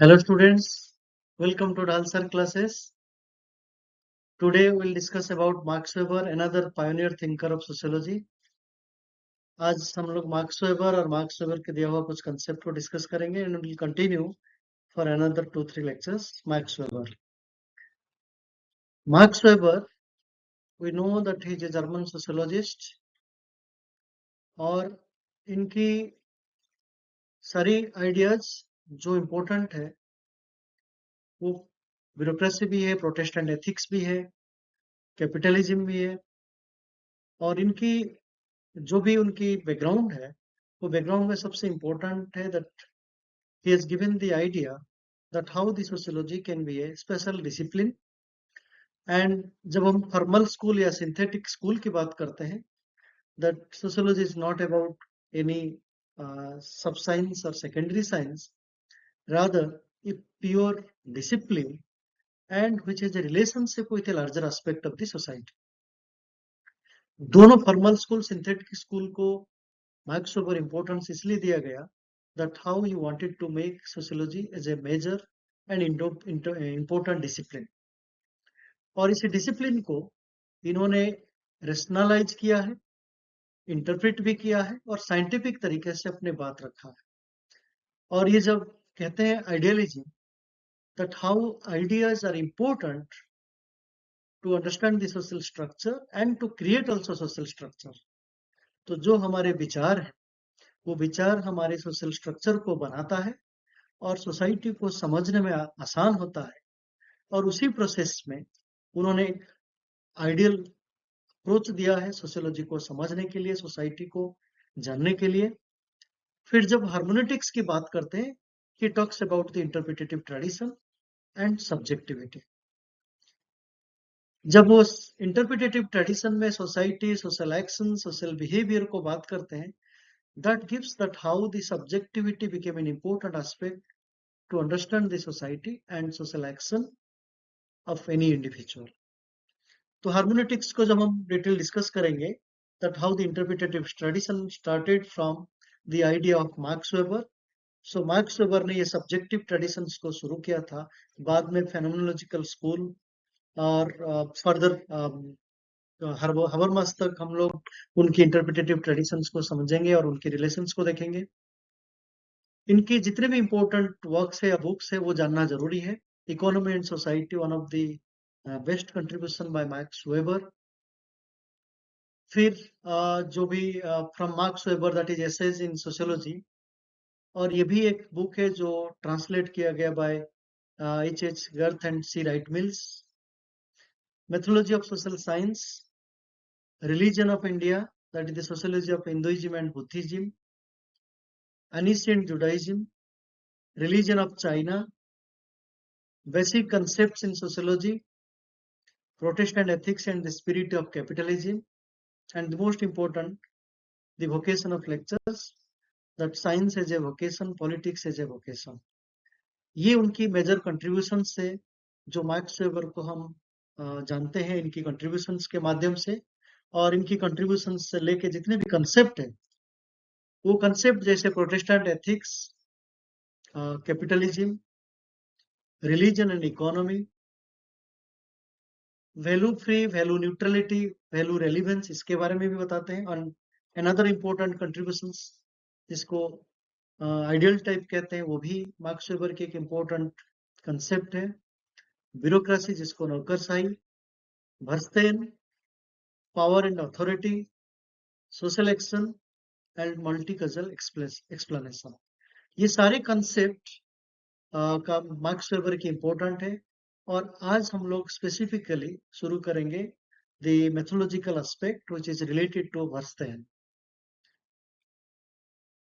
Hello students, welcome to Dalsar classes. Today we'll discuss about Max Weber, another pioneer thinker of sociology. आज हम लोग marks weber और Max weber के दिया हुआ कुछ कंसेप्ट को डिस्कस करेंगे and we'll continue for another 2-3 lectures. Max Weber. Max Weber, we know that he is a German sociologist और इनकी सारी आइडियाज जो इम्पोर्टेंट है वो ब्यूरोक्रेसी भी है, प्रोटेस्टेंट एथिक्स भी है, कैपिटलिज्म भी है और इनकी जो भी उनकी बैकग्राउंड है वो बैकग्राउंड में सबसे इम्पोर्टेंट है that he has given the idea that how the sociology can be A special discipline and जब हम फॉर्मल स्कूल या सिंथेटिक स्कूल की बात करते हैं that sociology is not about any सब साइंस और secondary science rather a pure discipline and which is a relationship with a larger aspect of the society. दोनों फॉर्मल स्कूल सिंथेटिक स्कूल को marks weber importance इसलिए दिया गया that how he wanted to make sociology as a major and important discipline. और इस discipline को इन्होंने rationalise किया है, इंटरप्रेट भी किया है और साइंटिफिक तरीके से अपने बात रखा है। और ये जब कहते हैं ideology that how ideas are important to understand the social structure and to create also social structure. तो जो हमारे विचार हैं वो विचार हमारे सोशल स्ट्रक्चर को बनाता है और सोसाइटी को समझने में आसान होता है और उसी प्रोसेस में उन्होंने आइडियल अप्रोच दिया है सोशियोलॉजी को समझने के लिए, सोसाइटी को जानने के लिए। फिर जब हार्मोनेटिक्स की बात करते हैं he talks about the interpretative tradition and subjectivity. जब वो इंटरप्रिटेटिव ट्रेडिशन में society, social action, social behaviour को बात करते हैं that gives that how the subjectivity became an important aspect to understand the society and social action of any individual. तो हार्मोनेटिक्स को जब हम डिटेल डिस्कस करेंगे that how the interpretative tradition started from the idea of Max Weber. So Max Weber ने ये subjective traditions को शुरू किया था, बाद में phenomenological school और further हबरमास तक हम लोग उनकी इंटरप्रिटेटिव ट्रेडिशंस को समझेंगे और उनके रिलेशंस को देखेंगे। इनके जितने भी इम्पोर्टेंट वर्क्स है या बुक्स है वो जानना जरूरी है। Economy and society, one of the best contribution by Max Weber. फिर जो भी from Marx Weber that is essays in sociology, और ये भी एक बुक है जो ट्रांसलेट किया गया by H.H. Gerth and C. Wright Mills. Methodology of social science, religion of India that is the sociology of Hinduism and Buddhism, ancient Judaism, religion of China, basic concepts in sociology, Protestant ethics and the spirit of capitalism, and the most important, the vocation of lectures, that science as a vocation, politics as a vocation. ये उनकी major contributions से जो marks weber को हम जानते हैं इनकी contributions के माध्यम से, और इनकी कंट्रीब्यूशंस से लेके जितने भी कंसेप्ट है वो कंसेप्ट जैसे Protestant ethics, capitalism, religion and economy, value free, value neutrality, value relevance, इसके बारे में भी बताते हैं। और अनदर इम्पोर्टेंट कंट्रीब्यूशंस जिसको आइडियल टाइप कहते हैं वो भी मार्क्स वेबर के एक इम्पोर्टेंट कंसेप्ट है। ब्यूरोक्रेसी जिसको नौकरशाही, verstehen, power and authority, social action and multicultural explanation, ये सारे कंसेप्ट का मार्क्स वेबर की इम्पोर्टेंट है। और आज हम लोग स्पेसिफिकली शुरू करेंगे the methodological aspect which is related to verstehen.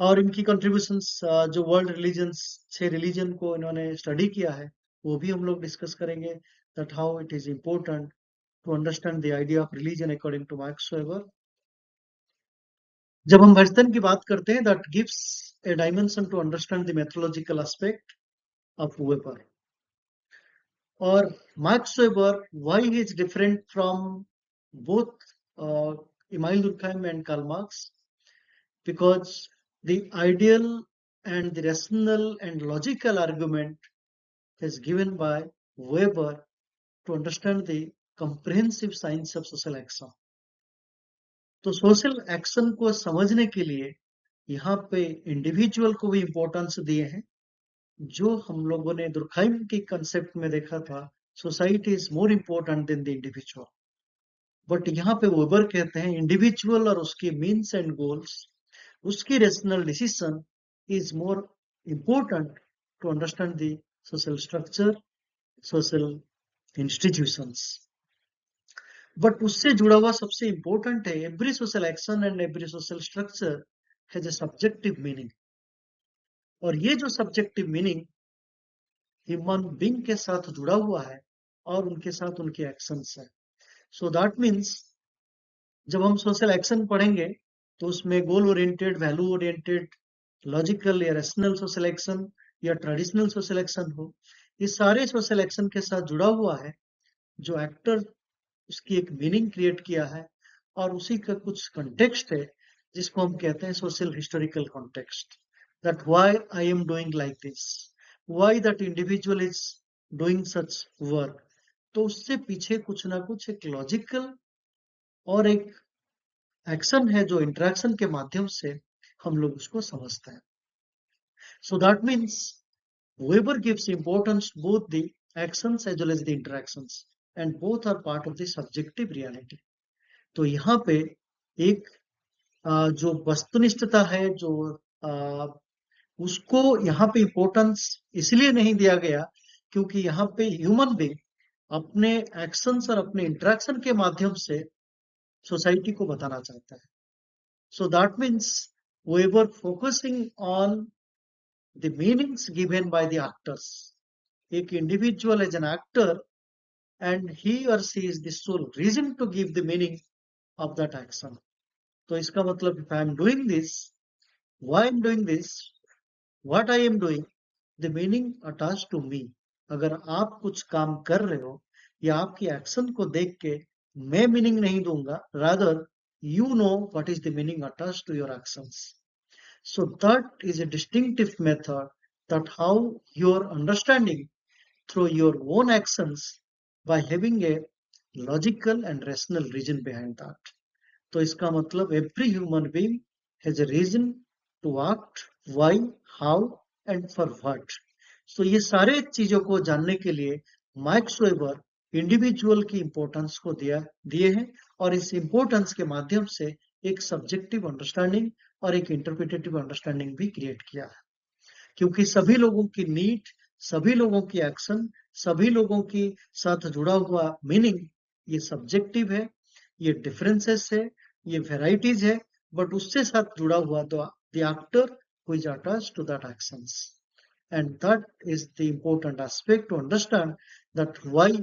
और इनकी कंट्रीब्यूशंस जो वर्ल्ड रिलीजन्स, 6 रिलीजन को इन्होंने स्टडी किया है वो भी हम लोग डिस्कस करेंगे that how it is important to understand the idea of religion according to Max Weber. जब हम वर्स्टेन की बात करते हैं that gives a dimension to understand the methodological aspect of Weber. और Max Weber, why he is different from both Emmanuel Durkheim and Karl Marx, because the ideal and the rational and logical argument is given by Weber to understand the comprehensive science of social action. तो social action को समझने के लिए यहाँ पे individual को भी importance दिए हैं, जो हम लोगों ने दुर्खाइम की कंसेप्ट में देखा था, society is more important than the individual. But यहाँ पे वेबर कहते हैं इंडिविजुअल और उसके मीन्स एंड गोल्स, उसकी rational decision is more important to understand the social structure, social institutions. But उससे जुड़ा हुआ सबसे इंपॉर्टेंट है, every social action and every social structure has a subjective meaning. और ये जो सब्जेक्टिव मीनिंग ह्यूमन बीइंग के साथ जुड़ा हुआ है और उनके साथ उनके एक्शंस है। सो दैट मीन्स जब हम सोशल एक्शन पढ़ेंगे तो उसमें goal oriented, value oriented, logical या रैशनल सोशल एक्शन या ट्रेडिशनल सोशल एक्शन हो, ये सारे सोशल एक्शन के साथ जुड़ा हुआ है जो एक्टर उसकी एक मीनिंग क्रिएट किया है और उसी का कुछ कंटेक्स्ट है जिसको हम कहते हैं social historical context, that why I am doing like this, why that individual is doing such work. तो उससे पीछे कुछ ना कुछ एक लॉजिकल और एक एक्शन है जो इंटरेक्शन के माध्यम से हम लोग उसको समझते हैं। So that means Weber gives importance both the actions as well as the interactions, and both are part of the subjective reality. तो यहाँ पे एक जो वस्तुनिष्ठता है, जो उसको यहाँ पे इम्पोर्टेंस इसलिए नहीं दिया गया क्योंकि यहाँ पे ह्यूमन बीइंग अपने एक्शंस और अपने इंटरेक्शन के माध्यम से सोसाइटी को बताना चाहता है। So that means Weber focusing on the meanings given by the actors. एक individual as an actor and he or she is the sole reason to give the meaning of that action. तो इसका मतलब if I am doing this, why I am doing this, what I am doing, the meaning attached to me. अगर आप कुछ काम कर रहे हो या आपकी एक्शन को देख के मैं मीनिंग नहीं दूंगा, rather you know what is the meaning attached to your actions. So that is a distinctive method that how your understanding through your own actions by having a logical and rational reason behind that. तो इसका मतलब every human being has a reason to act, why, how and for what. So ये सारे चीजों को जानने के लिए मैक्स वेबर इंडिविजुअल की इंपॉर्टेंस को दिए हैं और इस इंपॉर्टेंस के माध्यम से एक सब्जेक्टिव अंडरस्टैंडिंग और एक इंटरप्रिटेटिव अंडरस्टैंडिंग भी क्रिएट किया है, क्योंकि सभी लोगों की नीड, सभी लोगों की एक्शन, सभी लोगों की साथ जुड़ा हुआ मीनिंग ये सब्जेक्टिव है, ये डिफरेंसेस है, ये वेराइटीज है, बट उससे साथ जुड़ा हुआ तो the actor who is attached to that actions, and that is the important aspect to understand that why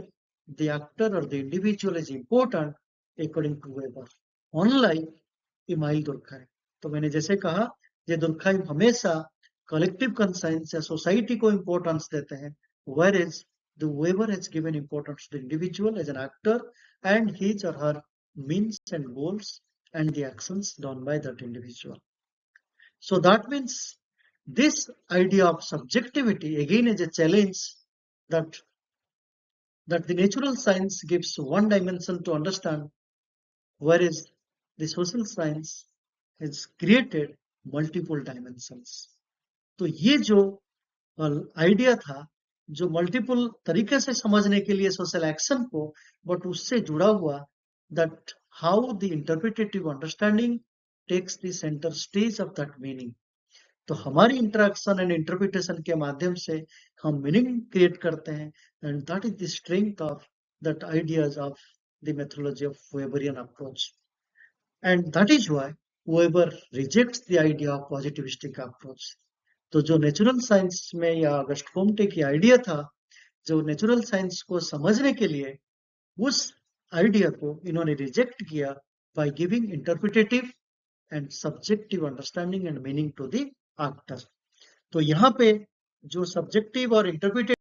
the actor और the individual is important according to Weber, unlike Emile Durkheim. तो मैंने जैसे कहा, ये दुर्खाइम हमेशा collective conscience या society को importance देते हैं, whereas the Weber has given importance to the individual as an actor and his or her means and goals and the actions done by that individual. So that means this idea of subjectivity again is a challenge that the natural science gives one dimension to understand, whereas the social science has created multiple dimensions. तो ये जो idea था, जो multiple तरीके से समझने के लिए सोशल एक्शन को, बट उससे जुड़ा हुआ that how the interpretative understanding takes the centre stage of that meaning. तो हमारी इंटरेक्शन एंड इंटरप्रिटेशन के माध्यम से हम मीनिंग क्रिएट करते हैं, and that is the strength of that ideas of the methodology of Weberian approach, and that is why Weber rejects the idea of positivistic approach. तो जो नेचुरल साइंस में या अगस्ट कोम्टे की आइडिया था, जो natural science को समझने के लिए, उस आइडिया को इन्होंने रिजेक्ट किया by giving interpretative and subjective understanding and meaning to the actor. तो यहाँ पे जो सब्जेक्टिव और interpretative,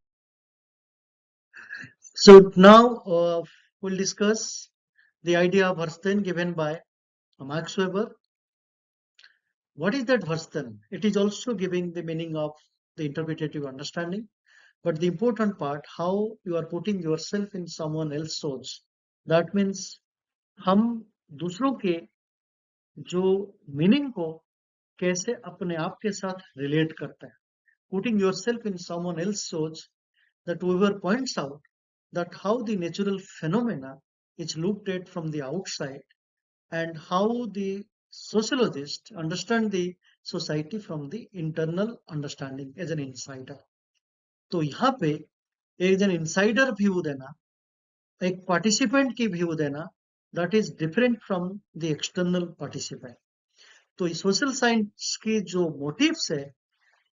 so now we'll discuss the idea of Verstehen given by Max Weber. What is that Verstehen? It is also giving the meaning of the interpretative understanding. but the important part, how you are putting yourself in someone else's shoes. That means हम दूसरों के जो meaning को कैसे अपने आप के साथ रिलेट करते हैं. Putting yourself in someone else's shoes, that Weaver points out that how the natural phenomena is looked at from the outside and how the sociologists understand the society from the internal understanding as an insider. तो यहाँ पे एक जन insider view देना, एक participant की view देना, that is different from the external participant. तो सोशल साइंस की जो मोटिव्स है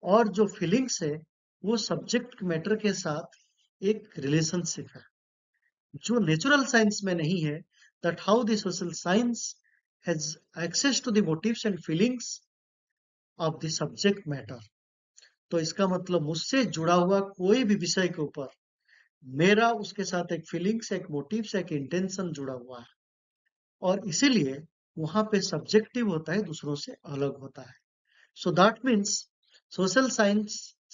और जो फीलिंग्स है वो सब्जेक्ट मैटर के साथ एक रिलेशनशिप है जो नेचुरल साइंस में नहीं है. That how the social science has access to the motives and feelings of the subject matter. तो इसका मतलब मुझसे जुड़ा हुआ कोई भी विषय के ऊपर मेरा उसके साथ एक फीलिंग्स, एक मोटिव्स, एक इंटेंशन जुड़ा हुआ है और इसीलिए वहां पे सब्जेक्टिव होता है, दूसरों से अलग होता है. So that means social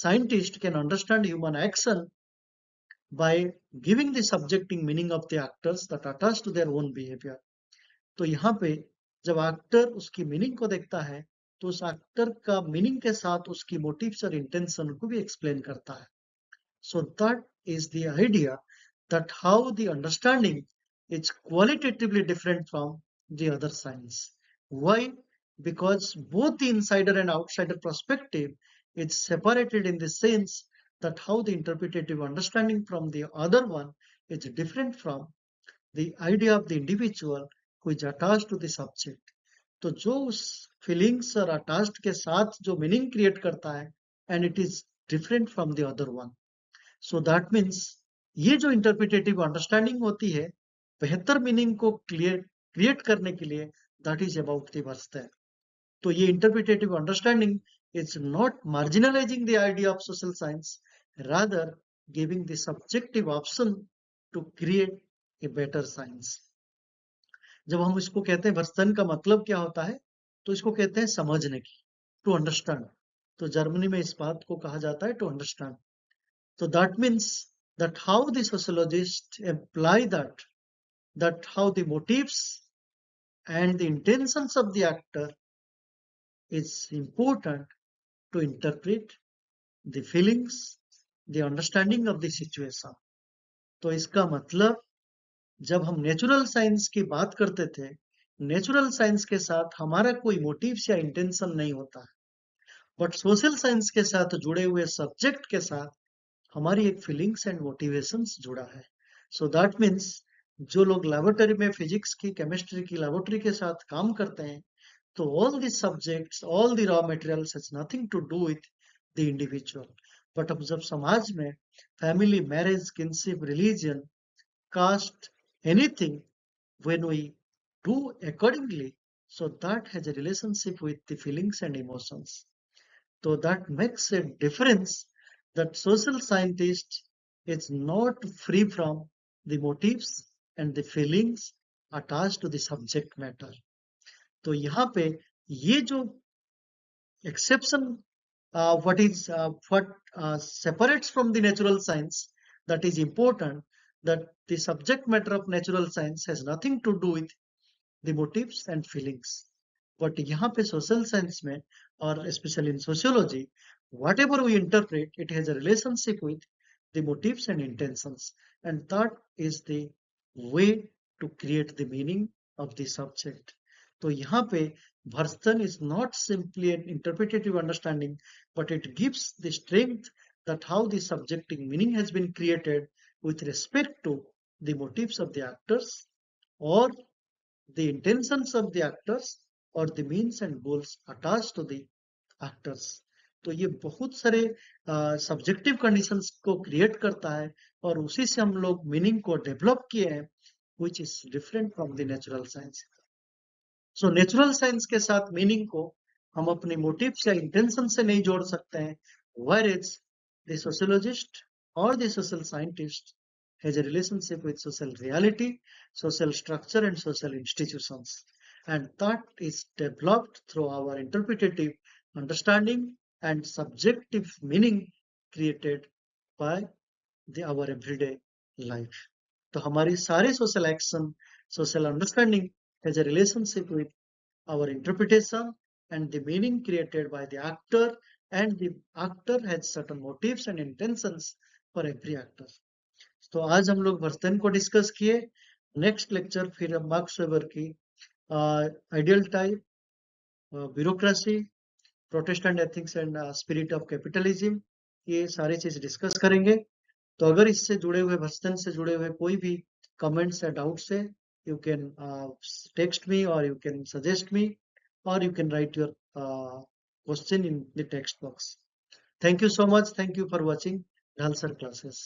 scientist can understand human action by giving the subjective meaning of the actors that attach to their own behavior. तो यहाँ पे जब एक्टर उसकी मीनिंग को देखता है तो उस एक्टर का मीनिंग के साथ उसकी मोटिव्स और इंटेंशन को भी एक्सप्लेन करता है. So that is the idea that how the understanding is qualitatively different from the other science. Why? Because both the insider and outsider perspective is separated in the sense that how the interpretative understanding from the other one is different from the idea of the individual who is attached to the subject. तो जो उस feelings और attached के साथ जो meaning create करता है and it is different from the other one. So that means ये जो इंटरप्रिटेटिव अंडरस्टैंडिंग होती है बेहतर मीनिंग को क्रिएट करने के लिए, that is about the verstehen. तो ये interpretive understanding is not marginalising the idea of social science, rather giving the subjective option to create a better science. जब हम इसको कहते हैं वर्स्तन का मतलब क्या होता है, तो इसको कहते हैं समझने की, टू अंडरस्टैंड. तो जर्मनी में इस बात को कहा जाता है to understand. So that means that how the sociologists imply that how the motives and the intentions of the actor is important to interpret the feelings, the understanding of the situation. तो इसका मतलब जब हम natural science की बात करते थे, natural science के साथ हमारा कोई मोटिव्स या इंटेंशन नहीं होता है, बट सोशल साइंस के साथ जुड़े हुए सब्जेक्ट के साथ हमारी एक फीलिंग्स एंड मोटिवेशंस जुड़ा है. सो दैट मीन्स जो लोग लेबोरेटरी में फिजिक्स की, केमिस्ट्री की लेबोरेटरी के साथ काम करते हैं, तो all the subjects, all the raw materials has nothing to do with the individual. But अब जब समाज में family, marriage, kinship, religion, caste, anything, when we do accordingly, so that has a relationship with the feelings and emotions. So that makes a difference that social scientist is not free from the motives and the feelings attached to the subject matter. तो यहाँ पे ये जो exception, what separates from the natural science, that is important, that the subject matter of natural science has nothing to do with the motives and feelings. But यहाँ पे social science में और especially in sociology, whatever we interpret, it has a relationship with the motives and intentions, and that is the way to create the meaning of the subject. तो यहाँ पे Varstan is not simply an interpretative understanding, but it gives the strength that how the subjective meaning has been created with respect to the motives of the actors or the intentions of the actors or the means and goals attached to the actors. तो ये बहुत सारे subjective conditions को create करता है और उसी से हम लोग मीनिंग को डेवलप किए हैं, which is different from the natural science. So natural science के साथ मीनिंग को हम अपने मोटिव्स या इंटेंशन से नहीं जोड़ सकते हैं, whereas the sociologist or the social scientist has a relationship with social reality, social structure and social institutions, and that is developed through our interpretative understanding and subjective meaning created by our everyday life. तो हमारी सारी social action, social understanding has a relationship with our interpretation and the meaning created by the actor, and the actor has certain motives and intentions for every actor. तो आज हम लोग verse 10 को discuss किए. Next lecture फिर हम marks weber की ideal type, bureaucracy, Protestant ethics and spirit of capitalism, ये सारी चीज डिस्कस करेंगे. तो अगर इससे जुड़े हुए वर्सन से जुड़े हुए कोई भी कमेंट्स या डाउट्स है, यू कैन टेक्स्ट मी और यू कैन सजेस्ट मी और you can write your question in the text box. Thank you so much. Thank you for watching Dhalsar classes.